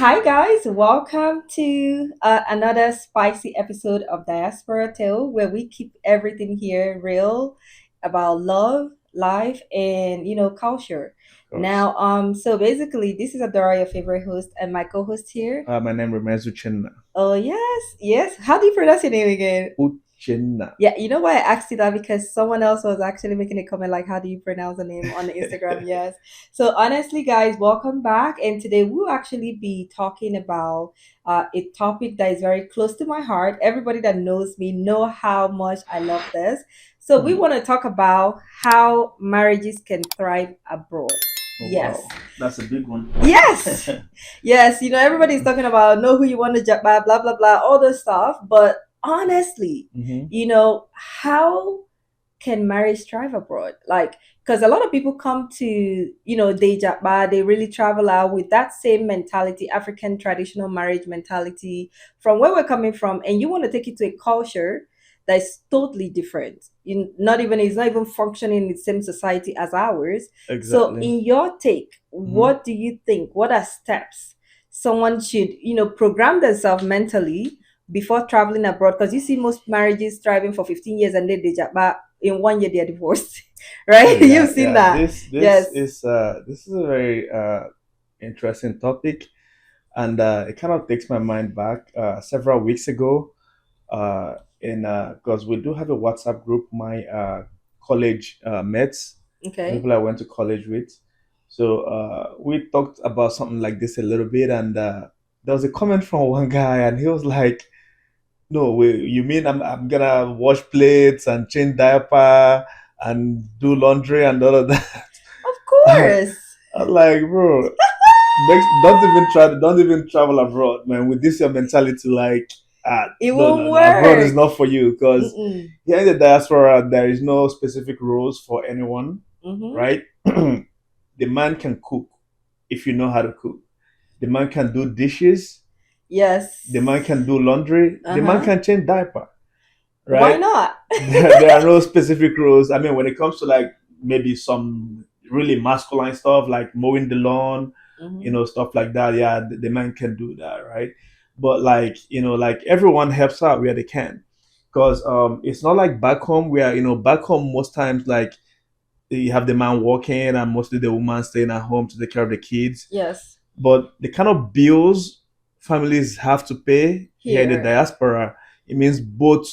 Hi guys, welcome to another spicy episode of Diaspora Tales, where we keep everything here real about love, life, and culture. Of course. So basically, this is Adora, your favorite host, and my co-host here. My name remains Uchenna. Oh yes, yes. How do you pronounce your name again? Uchenna. Yeah, you know why I asked you that because someone else was actually making a comment like, "How do you pronounce the name on Instagram?" Yes. So honestly, guys, welcome back, and today we'll actually be talking about a topic that is very close to my heart. Everybody that knows me know how much I love this. So we Hmm. want to talk about how marriages can thrive abroad. Oh, Yes. wow. That's a big one. Yes. Yes. Everybody's talking about know who you want to blah, blah, blah, blah, all this stuff. But honestly, Hmm. how can marriage thrive abroad? Like, because a lot of people come to, they japa, they really travel out with that same mentality, African traditional marriage mentality from where we're coming from. And you want to take it to a culture that's totally different. It's not even functioning in the same society as ours. So, Exactly. in your take, Hmm. what do you think? What are steps someone should, program themselves mentally before traveling abroad? Because you see most marriages thriving for 15 years and then but in 1 year they're divorced, Oh right? You've yeah, seen yeah. that. This Yes. is a very interesting topic, and it kind of takes my mind back. Several weeks ago, in because we do have a WhatsApp group, my college mates, the Okay. people I went to college with. So we talked about something like this a little bit, and there was a comment from one guy, and he was like, "No, you mean I'm gonna wash plates and change diaper and do laundry and all of that?" Of I course. was like, "Bro, don't even travel abroad, man. With this your mentality, like, It no, won't no, no, abroad is work. not for you because Mm-mm. here in the diaspora there is no specific rules for anyone, Mm-hmm. right? The man can cook if you know how to cook. The man can do dishes. The man Yes. can do laundry. The man Uh-huh. can change diaper, Why right? not? There are no specific rules. I mean, when it comes to like maybe some really masculine stuff like mowing the lawn, Mm-hmm. stuff like that. Yeah, the man can do that, right? But like, like everyone helps out where they can, because it's not like back home where back home most times like you have the man working and mostly the woman staying at home to take care of the kids. Yes. But the kind of bills families have to pay here in the Here, diaspora, it means both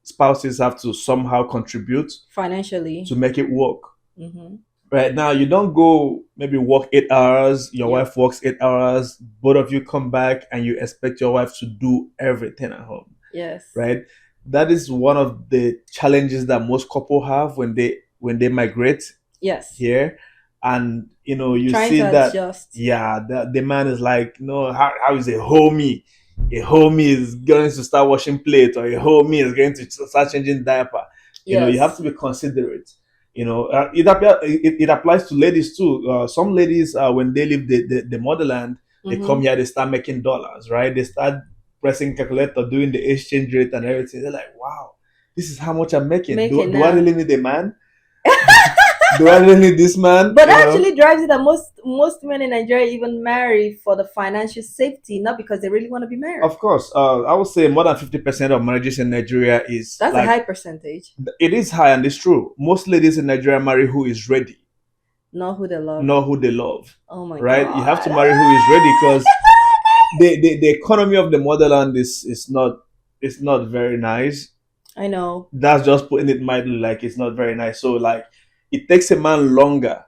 spouses have to somehow contribute to financially. make it work. Mm-hmm. Right now, you don't go maybe work 8 hours, your Yep. wife works 8 hours, both of you come back and you expect your wife to do everything at home, Yes. right? That is one of the challenges that most couple have when they migrate Yes. here. And you Trying see to that, adjust. yeah, the man is like, no, how is a homie is going to start washing plates, or a homie is going to start changing diaper. You have Yes. to be considerate. It applies to ladies too. Some ladies, when they leave the motherland, they come Mm-hmm. here, they start making dollars, right? They start pressing calculator, doing the exchange rate and everything. They're like, wow, this is how much I'm making. Make do, it do I now. really need a man? Do I really need this man? But that actually drives it that most men in Nigeria even marry for the financial safety, not because they really want to be married. Of course, I would say more than 50% of marriages in Nigeria is That's a like, high percentage. it is high and it's true. Most ladies in Nigeria marry who is ready, Not who they love. not who they love, Oh my right? You have to god. marry who is ready because the economy of the motherland is not very nice. I know. That's just putting it mildly, like it's not very nice. So like, it takes a man longer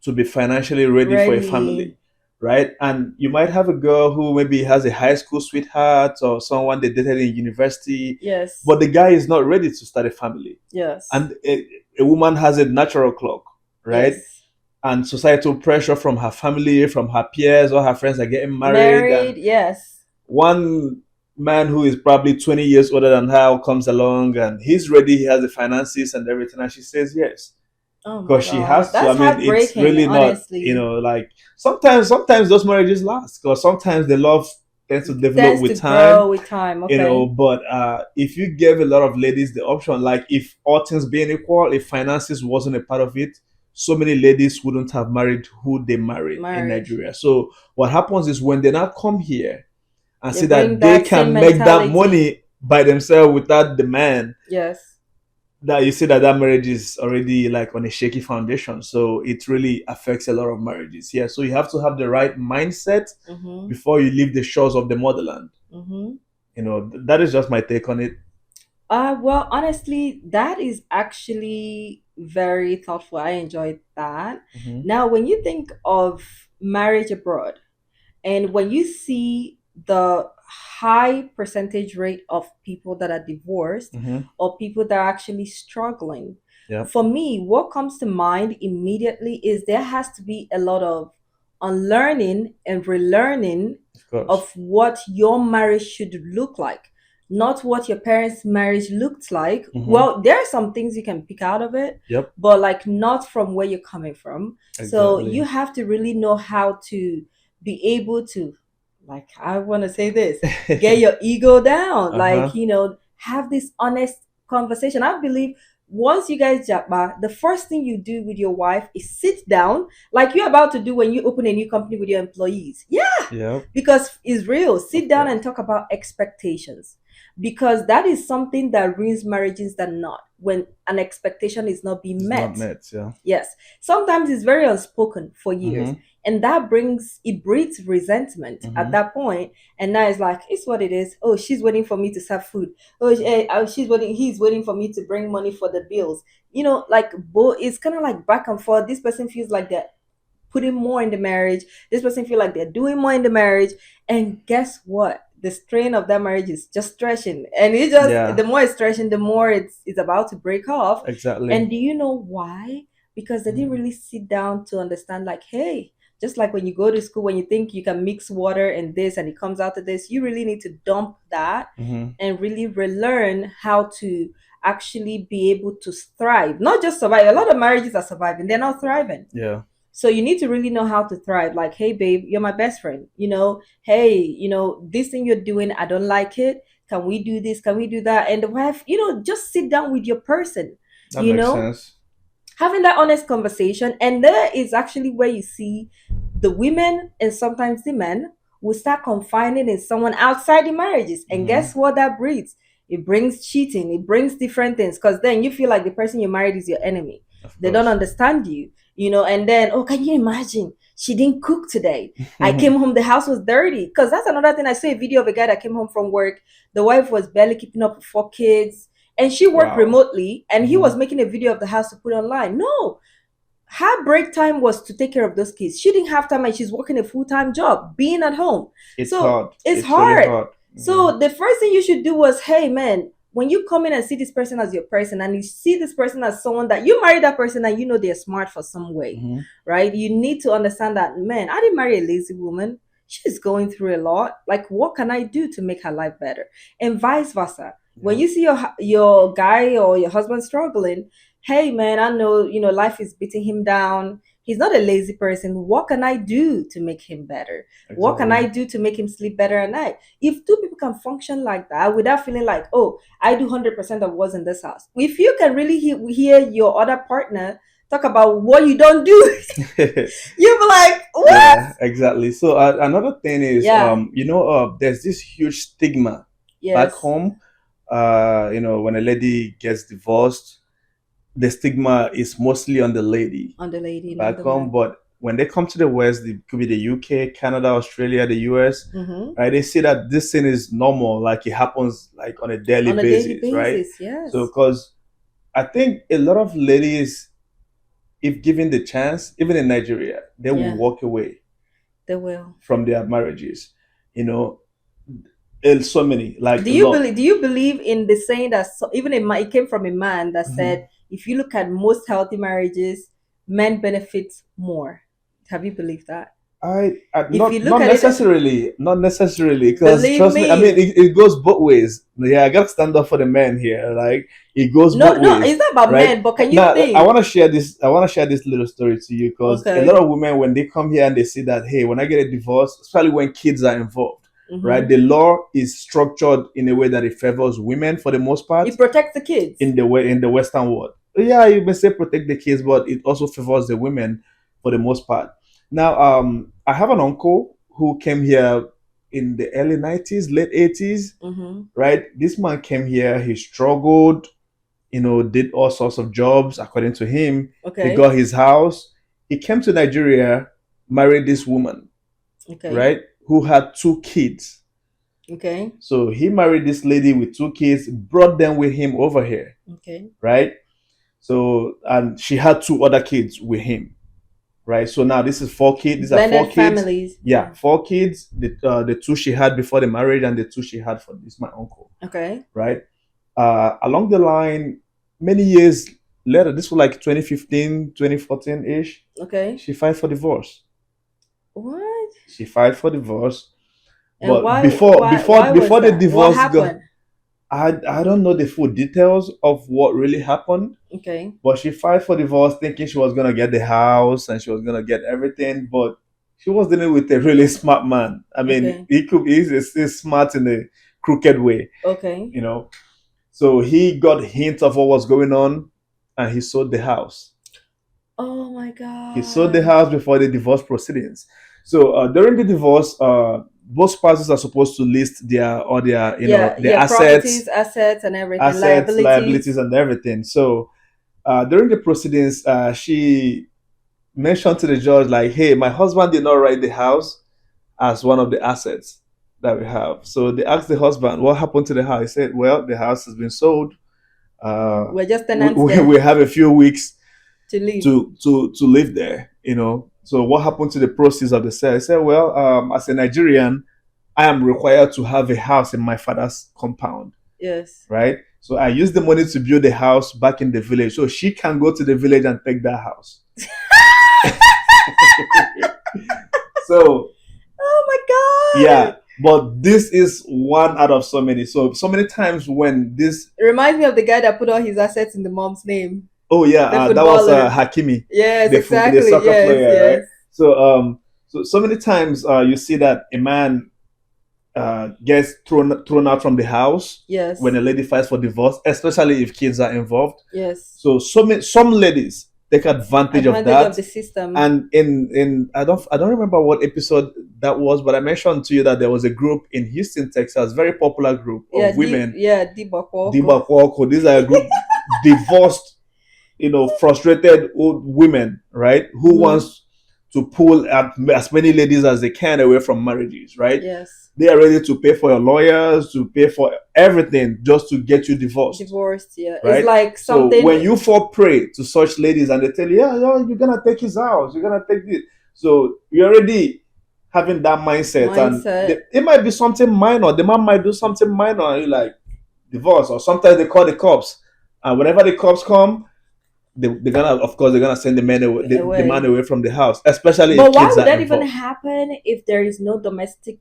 to be financially ready for a Ready. family, right? And you might have a girl who maybe has a high school sweetheart or someone they dated in university, Yes. but the guy is not ready to start a family. Yes. And a woman has a natural clock, right? Yes. And societal pressure from her family, from her peers, or her friends are getting married. And Married. Yes. one man who is probably 20 years older than her comes along and he's ready, he has the finances and everything, and she says yes Oh my because she god. has to. I That's mean, it's heartbreaking, really not, honestly. like sometimes those marriages last because sometimes the love tends to develop Tends with to time, grow with time. Okay. but if you gave a lot of ladies the option, like if all things being equal, if finances wasn't a part of it, so many ladies wouldn't have married who they married in Married. Nigeria. So what happens is when they now come here and They see that bring they that same can make that mentality. money by themselves without the man, Yes. that you see that that marriage is already like on a shaky foundation. So it really affects a lot of marriages. Yeah. So you have to have the right mindset Mm-hmm. before you leave the shores of the motherland. Mm-hmm. That is just my take on it. Well, honestly, that is actually very thoughtful. I enjoyed that. Hmm. Now, when you think of marriage abroad, and when you see the high percentage rate of people that are divorced Hmm. or people that are actually struggling, Yeah. for me, what comes to mind immediately is there has to be a lot of unlearning and relearning Of course. of what your marriage should look like, not what your parents' marriage looked like. Hmm. Well, there are some things you can pick out of it, Yep. but like not from where you're coming from. So you Exactly. have to really know how to be able to, like, I want to say this, get your ego down, like, Uh-huh. have this honest conversation. I believe once you guys jabba, the first thing you do with your wife is sit down, like you're about to do when you open a new company with your employees. Yeah, Yep. because it's real. Sit Of down course. and talk about expectations, because that is something that ruins marriages than not, when an expectation is not being It's not met. met. Yeah. Yes, sometimes it's very unspoken for years, Hmm. and that breeds resentment at Hmm. that point. And now it's like, it's what it is. Oh, she's waiting for me to serve food. Oh, she's waiting. He's waiting for me to bring money for the bills. Like both. It's kind of like back and forth. This person feels like they're putting more in the marriage. This person feel like they're doing more in the marriage. And guess what? The strain of that marriage is just stretching. And it just, Yeah. the more it's stretching, the more it's about to break off. Exactly. And do you know why? Because they didn't Hmm. really sit down to understand, like, hey, just like when you go to school, when you think you can mix water and this and it comes out to this, you really need to dump that Hmm. and really relearn how to actually be able to thrive, not just survive. A lot of marriages are surviving, they're not thriving. Yeah. So you need to really know how to thrive. Like, hey, babe, you're my best friend. Hey, this thing you're doing, I don't like it. Can we do this? Can we do that? And the wife, just sit down with your person, That you makes know, sense. having that honest conversation. And there is actually where you see the women and sometimes the men will start confining in someone outside the marriages. And Hmm. guess what that breeds? It brings cheating, it brings different things, because then you feel like the person you married is your enemy. Of They don't course. understand you, and then, oh, can you imagine? She didn't cook today. I came home, the house was dirty. Because that's another thing. I saw a video of a guy that came home from work. The wife was barely keeping up with 4 kids, and she worked Wow. remotely, and he Hmm. was making a video of the house to put online. No, her break time was to take care of those kids. She didn't have time, and she's working a full-time job, being at home. It's So hard. it's It's really hard. hard. Yeah. So the first thing you should do was, hey man, when you come in and see this person as your person, and you see this person as someone that you marry, that person and they're smart for some way, Hmm. right? You need to understand that, man, I didn't marry a lazy woman. She's going through a lot. Like, what can I do to make her life better? And vice versa. When Yeah. you see your guy or your husband struggling, hey man, I know life is beating him down. He's not a lazy person. What can I do to make him better? What can I Exactly. do to make him sleep better at night? If two people can function like that without feeling like, oh, I do 100% of what's in this house. If you can really hear your other partner talk about what you don't do, you'll be like, what? Yeah, exactly. So another thing is, Yeah. there's this huge stigma back Yes. home. When a lady gets divorced, the stigma is mostly on the lady On the lady, not back the home. man. But when they come to the West, it could be the UK, Canada, Australia, the US, Mm-hmm. right? They see that this thing is normal, like it happens like on a daily On a daily basis, right? basis, So, yes. because I think a lot of ladies, if given the chance, even in Nigeria, they will Yeah, walk away they will. from their marriages. You know, and so many, like Do a you lot. believe? Do you believe in the saying that, even it came from a man that Mhm. said, if you look at most healthy marriages, men benefit more. Have you believed that? I If you not look not at it, necessarily, not necessarily, because believe trust me, I mean me. it goes both ways. Yeah, I gotta stand up for the men here. Like it goes No, both no, ways, it's not about right? men, but can you Now I think? want to share this. I want to share this little story to you because a lot Okay. of women, when they come here and they see that, hey, when I get a divorce, especially when kids are involved, right? Mm-hmm. The law is structured in a way that it favors women for the most part It protects the kids. in the way in the Western world. yeah, you may say protect the kids, but it also favors the women for the most part. Now, I have an uncle who came here in the early 90s, late 80s, Mm-hmm. right? This man came here, he struggled, did all sorts of jobs according to him. He Okay. got his house. He came to Nigeria, married this woman, Okay. right? Who had two kids. Okay. So he married this lady with two kids, brought them with him over here, Okay. right? So, and she had two other kids with him, right? So now this is four kids. These are four Blended kids. families. Yeah, four kids. The two she had before the marriage and the two she had for this my uncle, Okay. right? Along the line, many years later, this was like 2015, 2014 ish. Okay. She filed for divorce. What? She filed for divorce, And but why? before Why? before Why was before the that? What divorce got, happened? I don't know the full details of what really happened. Okay. But she filed for divorce thinking she was gonna get the house and she was gonna get everything. But she was dealing with a really smart man. I mean, Okay. he's smart in a crooked way, Okay. you know. So he got hints of what was going on, and he sold the house. Oh my He sold the God. house before the divorce proceedings. So during the divorce, both spouses are supposed to list their Yeah. their Yeah. Properties, assets, and everything. liabilities, Liabilities. and everything. So during the proceedings, she mentioned to the judge like, "Hey, my husband did not write the house as one of the assets that we have." So they asked the husband, "What happened to the house?" He said, "Well, the house has been sold. We're just We, tenants we, there we have a few weeks to live. to live there. So what happened to the proceeds of the sale?" He said, "Well, as a Nigerian, I am required to have a house in my father's compound, Yes. right? So I use the money to build a house back in the village, so she can go to the village and take that house." So Oh my yeah, God. but this is one out of so many. So many times when this, It reminds me of the guy that put all his assets in the mom's name. oh yeah, The that was footballer. Hakimi, Yes, the exactly. soccer Yes, player, right? yes, So many times you see that a man gets thrown out from the house when yes, a lady files for divorce, especially if kids are involved. yes. Some ladies take advantage of Advantage of that. the system. And in I don't remember what episode that was, but I mentioned to you that there was a group in Houston, Texas, very popular group Yeah, of women, Di Bakwoko. Diba Kwoko. These are a group divorced, frustrated old women, right? Who Mm-hmm. wants to pull as many ladies as they can away from marriages, right? Yes. They are ready to pay for your lawyers, to pay for everything just to get you divorced, Divorced, yeah. It's right? like So something when you fall prey to such ladies and they tell you, yeah, yeah, you're gonna take his house, you're gonna take this. So you're already having that mindset, and mindset. it might be something minor. The man might do something minor, and you like divorce, or sometimes they call the cops, and whenever the cops come, they're gonna send the man Away. away from the house, especially if But why kids would are that even involved. happen if there is no domestic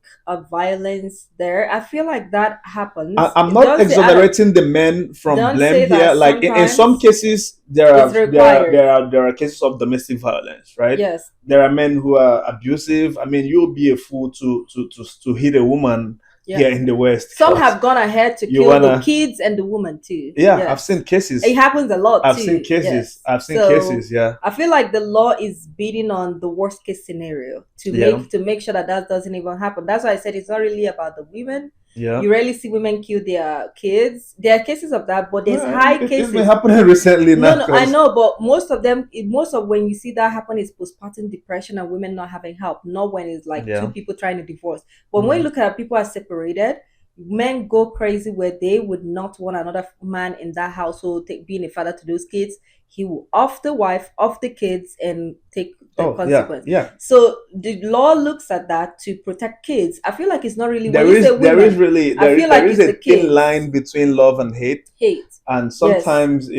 violence there? I feel like that happens. I'm not Don't say I don't. exonerating the men from Don't blame say here. that Like in some sometimes cases, there it's are there are required. there are there are cases of domestic violence, right? Yes. There are men who are abusive. I mean, you'll be a fool to hit a woman Yeah. here in the West, Some because have gone ahead to you kill the wanna. kids and the woman too. Yeah, I've Yes. seen cases. It happens a lot I've seen too. cases. Yes. I've seen So cases. Yeah, I feel like the law is beating on the worst case scenario to yeah, make sure that that doesn't even happen. That's why I said it's not really about the women. yeah. You rarely see women kill their kids. There are cases of that, but there's Well, high it's been cases. happening recently No, now, no, I because know, but most of them, most of when you see that happen is postpartum depression and women not having help, not when it's like two yeah. people trying to divorce. But when you Mhm. look at people are separated, men go crazy where they would not want another man in that household being a father to those kids. He will off the wife, off the kids, and take the Oh yeah, consequence. yeah. So the law looks at that to protect kids. I feel like it's not really when There you say is there is women. really I there feel there like is it's a the thin kids line between love and hate, hate. and Yes, sometimes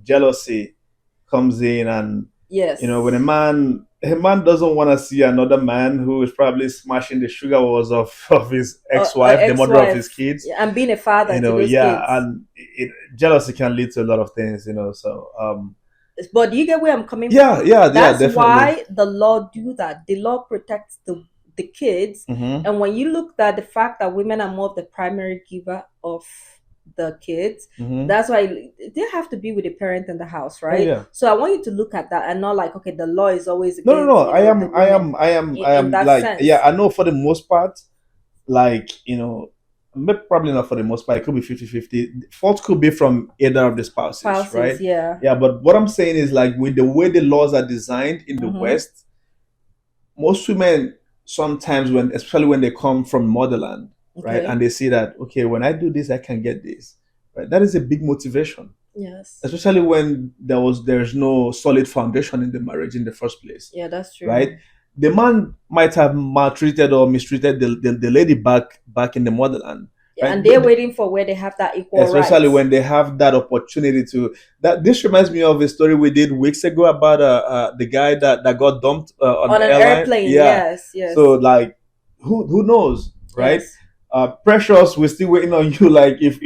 jealousy comes in, and when yes. a man doesn't want to see another man who is probably smashing the sugar walls of his ex-wife, the mother of his Ex-wife, kids. yeah, and being a father to those Yeah, kids. and jealousy can lead to a lot of things. So But you get where I'm coming yeah, from. yeah, yeah, That's definitely. why the law do that. The law protects the kids. Hmm. And when you look at the fact that women are more of the primary giver of the kids. Mm-hmm. That's why they have to be with a parent in the house, Oh right? yeah. So I want you to look at that and not like, okay, the law is always No, no, against, no. the women I in am that like, yeah, sense. I know for the most part, like, probably not for the most part, it could be 50-50. Fault could be from either of the spouses, Spouses, right? yeah. Yeah, but what I'm saying is like with the way the laws are designed in the Mm-hmm. West, most women sometimes when especially when they come from motherland, right, and Okay. they see that okay, when I do this, I can get this, right? That is a big motivation, Yes. especially when there's no solid foundation in the marriage in the first place, Yeah, that's right? true. The man might have maltreated or mistreated the lady back in the motherland, Yeah, right? and they're waiting for where they have that equal Especially rights. when they have that opportunity to that. This reminds me of a story we did weeks ago about the guy that got dumped on On the an airline. airplane, Yeah, yes, so yes, like who knows, right? yes. Precious, we're still waiting on you. Like if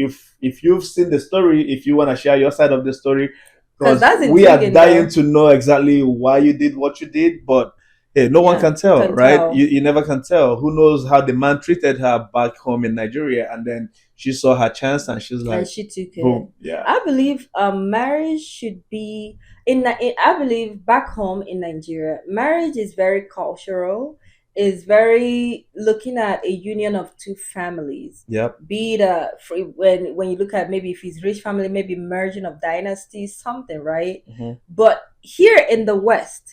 you've seen the story, if you want to share your side of the story, Because because that's we are intriguing dying though. to know exactly why you did what you did, but hey, no one Yeah, can tell, can right? tell. You never can tell. Who knows how the man treated her back home in Nigeria, and then she saw her chance and she's And like, she took it. boom, yeah, I believe marriage should be I believe back home in Nigeria, marriage is very cultural, is very looking at a union of two families. yep. Be it a when you look at maybe if it's rich family, maybe merging of dynasties, something, right? Mhm. But here in the West,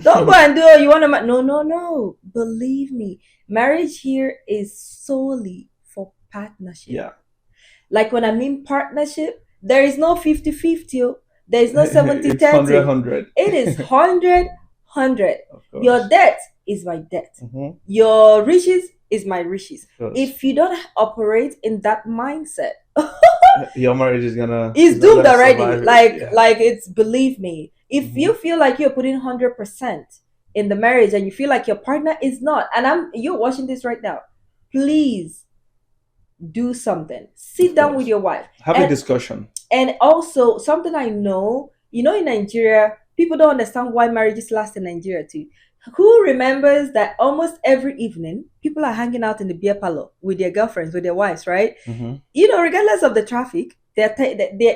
don't go and do it. You want to no, no, no. Believe me, marriage here is solely for partnership. Yeah. Like when I mean partnership, there is no 50-50. There is no 70 It's 100 30. 100. It is 100. Of Your course. debt is my debt. Hmm. Your riches is my riches. Of course. If you don't operate in that mindset, Your marriage is gonna it's is not doomed gonna already. survive it. Yeah. Like it's believe me. If Hmm. you feel like you're putting 100% in the marriage and you feel like your partner is not, and you're watching this right now, please do something. Sit Of down with course. your wife. Have a discussion. And also something I know, in Nigeria, people don't understand why marriages last in Nigeria too. Who remembers that almost every evening people are hanging out in the beer parlor with their girlfriends, with their wives, right? Hmm. Regardless of the traffic, they're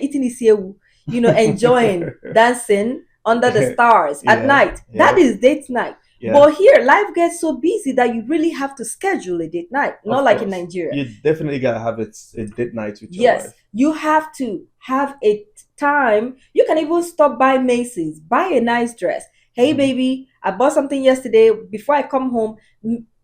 eating isiewu, enjoying, dancing under the stars at Yeah. night. That Yep. is date night. Yeah. But here, life gets so busy that you really have to schedule a date night, not Of like in course. Nigeria. You definitely gotta have it a date night with your Yes, wife. you have to have a time. You can even stop by Macy's, buy a nice dress. Hey, Hmm. baby, I bought something yesterday. Before I come home,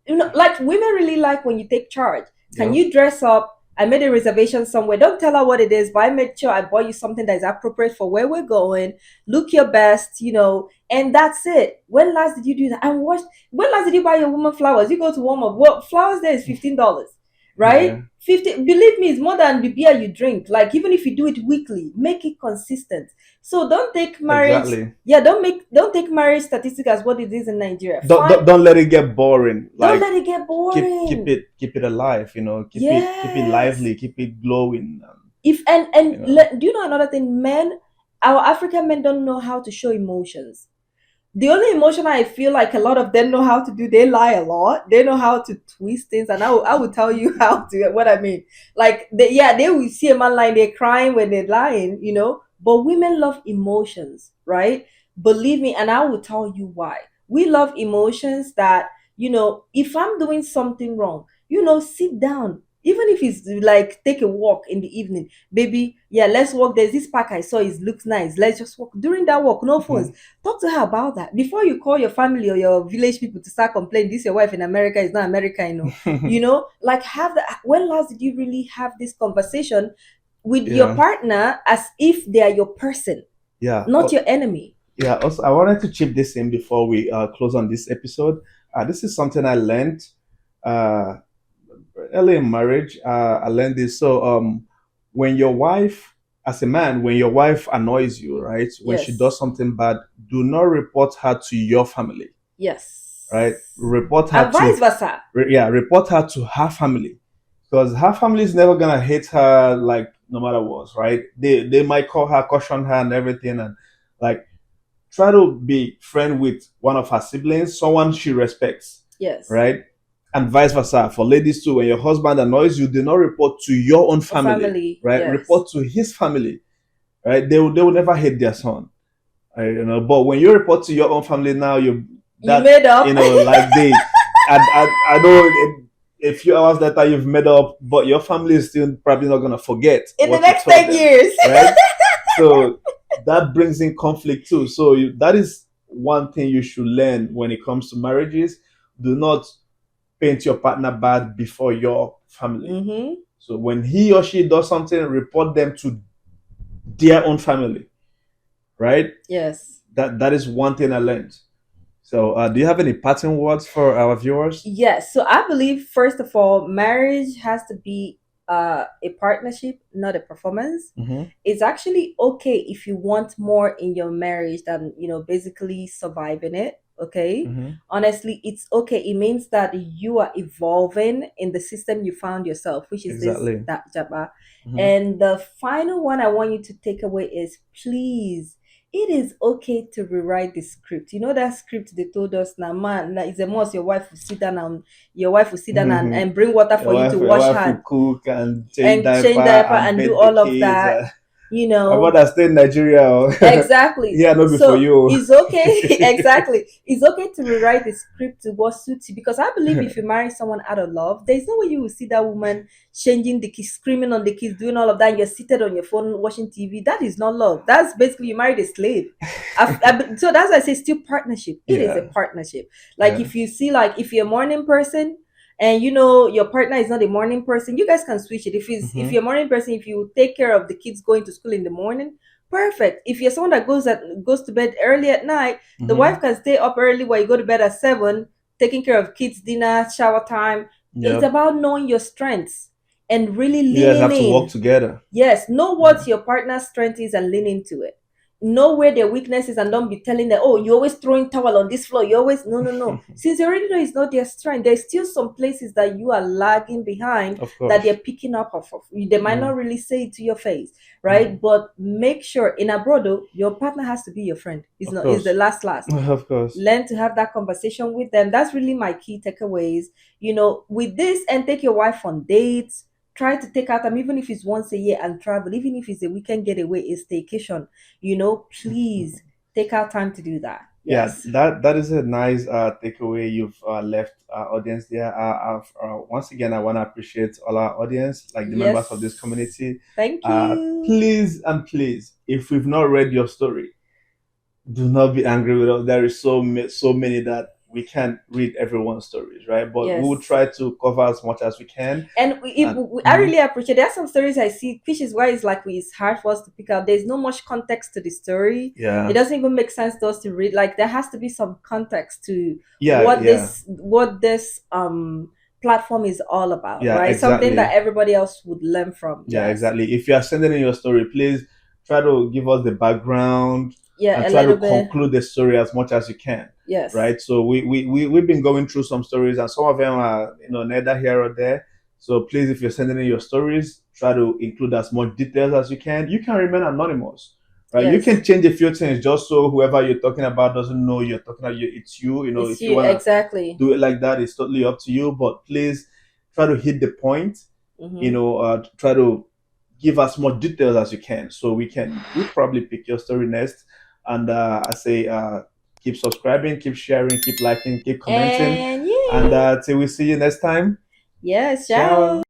like women really like when you take charge. Can Yep. you dress up? I made a reservation somewhere. Don't tell her what it is, but I made sure I bought you something that is appropriate for where we're going. Look your best, and that's it. When last did you do that? And what? When last did you buy your woman flowers? You go to Walmart. Well, flowers there is $15, right? Yeah. 50, believe me, it's more than the beer you drink. Like even if you do it weekly, make it consistent. So don't take marriage, Exactly. yeah, don't take marriage statistic as what it is in Nigeria. Fine, Don't let it get boring. don't Like let it get boring. keep it alive. Keep it Yes. lively. Keep it glowing. If You know. do you know another thing? Our African men don't know how to show emotions. The only emotion I feel like a lot of them know how to do, they lie a lot. They know how to twist things, and I will tell you how to what I mean. Like they will see a man lying, they're crying when they're lying. But women love emotions, right? Believe me, and I will tell you why. We love emotions that, if I'm doing something wrong, sit down. Even if it's like take a walk in the evening, baby, yeah, let's walk. There's this park I saw, it looks nice. Let's just walk. During that walk, no phones. Talk to her about that before you call your family or your village people to start complaining. This your wife in America is not America, Like have that. When last did you really have this conversation with your Yeah. partner as if they are your person, Yeah. not your enemy? Yeah. Also, I wanted to chip this in before we close on this episode. This is something I learned uh, early in marriage. I learned this. So, when your wife, as a man, when your wife annoys you, right? When she Yes. does something bad, do not report her to your family, right? Yes. Report her And to, vice versa. report her to her family, because her family is never gonna hate her like no matter what, right? They might call her, caution her, and everything, and like try to be friend with one of her siblings, someone she respects, Yes. right? and vice versa for ladies too. When your husband annoys you, do not report to your own A family, family, right? yes. Report to his family, right? They will never hate their son, right? But when you report to your own family now, you You that made up like I know a few hours later you've made up, but your family is still probably not gonna forget in the what you next told 10 them, years. right? So that brings in conflict too. So that is one thing you should learn when it comes to marriages. Do not paint your partner bad before your family. Mm-hmm. So when he or she does something, report them to their own family, right? Yes. That is one thing I learned. So, do you have any parting words for our viewers? Yes. So I believe, first of all, marriage has to be a partnership, not a performance. Mm-hmm. It's actually okay if you want more in your marriage than, basically surviving it. Okay. Mm-hmm. Honestly, it's okay. It means that you are evolving in the system you found yourself, which is this Exactly. that jabba. Mm-hmm. And the final one I want you to take away is, please, it is okay to rewrite the script. You know that script they told us now, man, like it's a must. Your wife will sit down Mm-hmm. and bring water for you to Your wash wife will hand cook and change and diaper change diaper and and do bathe the all of kids. that. You My know, brother stay in Nigeria. Oh. exactly. Yeah, not before So you. it's okay. Exactly. It's okay to rewrite the script to what suits you, because I believe if you marry someone out of love, there's no way you will see that woman changing the kids, screaming on the kids, doing all of that. And you're seated on your phone watching TV. That is not love. That's basically you married a slave. So that's why I say still partnership. It is a Yeah. partnership. Like Yeah. if you see, like if you're a morning person and your partner is not a morning person, you guys can switch it. If Mm-hmm. you're a morning person, if you take care of the kids going to school in the morning, perfect. If you're someone that goes to bed early at night, the Mm-hmm. wife can stay up early while you go to bed at 7, taking care of kids, dinner, shower time. It's Yep. about knowing your strengths and really You guys leaning have to work in. together. Yes, know Mm-hmm. what your partner's strength is and lean into it. Know where their weakness is and don't be telling them, oh, you're always throwing towel on this floor. You always, no, no, no. Since you already know it's not their strength, there's still some places that you are lagging behind Of that they're course. picking up off of. They might Mm-hmm. not really say it to your face, Mm-hmm. right? But make sure in abroad, though, your partner has to be your friend. It's Of not, it's the course. last. Of course. Learn to have that conversation with them. That's really my key takeaways. With this, and take your wife on dates. Try to take out time, even if it's once a year, and travel. Even if it's a weekend getaway, a staycation. Please take out time to do that. Yeah, Yes. that is a nice takeaway you've left our audience there. Once again, I want to appreciate all our audience, like the members of this Yes. community. Thank you. Please and please, if we've not read your story, do not be angry with us. There is so many that we can't read everyone's stories, right? But we'll Yes. try to cover as much as we can. And And I mhm, really appreciate. There are some stories I see, which is why it's hard for us to pick out. There's no much context to the story. It yeah, doesn't even make sense to us to read. Like there has to be some context to yeah, yeah, what this platform is all about, yeah, right? Something that exactly. everybody else would learn from. Yeah, Yes. exactly. If you are sending in your story, please try to give us the background and Yeah, a try to little bit. conclude the story as much as you can. Yes. Right. So we've been going through some stories and some of them are, neither here or there. So please, if you're sending in your stories, try to include as much details as you can. You can remain anonymous. Right. You Yes. can change a few things just so whoever you're talking about doesn't know you're talking about you. It's you. It's If you you wanna exactly. do it like that, it's totally up to you. But please try to hit the point, Mm-hmm. try to give as much details as you can so we'll probably pick your story next. And I say keep subscribing, keep sharing, keep liking, keep commenting, And and yeah. till we see you next time. Yes, ciao. Ciao.